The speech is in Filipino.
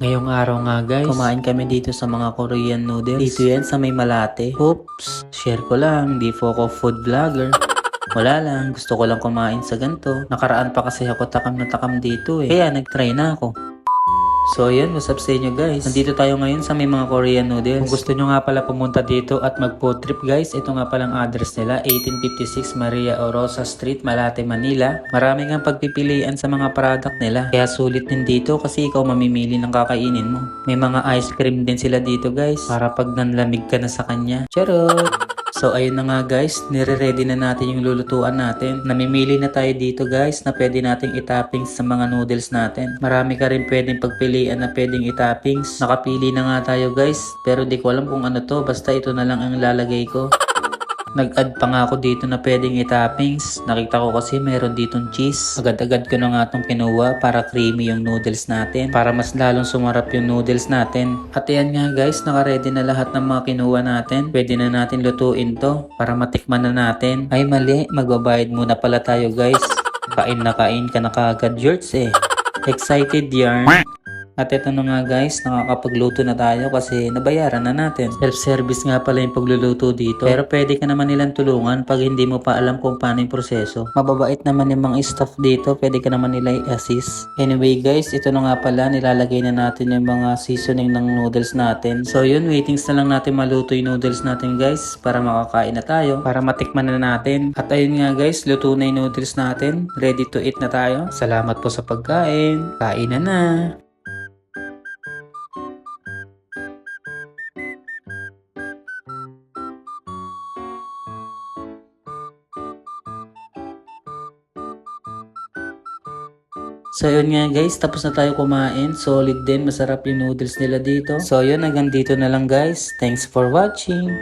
Ngayong araw nga guys, kumain kami dito sa mga Korean noodles. Dito yan sa may Malate. Oops, share ko lang, di po ako food vlogger. Wala lang, gusto ko lang kumain sa ganito. Nakaraan pa kasi ako takam na takam dito eh. Kaya nagtry na ako. So ayun, what's up sa inyo guys? Nandito tayo ngayon sa may mga Korean noodles. Kung gusto nyo nga pala pumunta dito at mag food trip guys, ito nga palang address nila, 1856 Maria Orosa Street, Malate, Manila. Marami nga pagpipilian sa mga product nila. Kaya sulit din dito kasi ikaw mamimili ng kakainin mo. May mga ice cream din sila dito guys, para pag nanlamig ka na sa kanya. Charot! So ayun na nga guys, nire-ready na natin yung lulutuan natin. Namimili na tayo dito guys na pwede nating itoppings sa mga noodles natin. Marami ka rin pwedeng pagpilian na pwedeng itoppings. Nakapili na nga tayo guys, pero di ko alam kung ano to, basta ito na lang ang lalagay ko. Nag-add pa nga ako dito na pwedeng itoppings. Nakita ko kasi meron ditong cheese. Agad-agad ko na nga itong kinuha para creamy yung noodles natin. Para mas lalong sumarap yung noodles natin. At ayan nga guys, naka-ready na lahat ng mga kinuha natin. Pwede na natin lutuin to para matikman na natin. Ay mali, magbabayad muna pala tayo guys. Kain na kain ka na kaagad, Jorts eh. Excited yarn. At ito na nga guys, nakakapagluto na tayo kasi nabayaran na natin. Self-service nga pala yung pagluluto dito. Pero pwede ka naman nilang tulungan pag hindi mo pa alam kung paano yung proseso. Mababait naman yung mga staff dito, pwede ka naman nila i-assist. Anyway guys, ito na nga pala, nilalagay na natin yung mga seasoning ng noodles natin. So yun, waitings na lang natin maluto yung noodles natin guys para makakain na tayo, para matikman na natin. At ayun nga guys, luto na yung noodles natin. Ready to eat na tayo. Salamat po sa pagkain. Kain na. So yun nga guys, tapos na tayo kumain. Solid din, masarap yung noodles nila dito. So yun, hanggang dito na lang guys. Thanks for watching.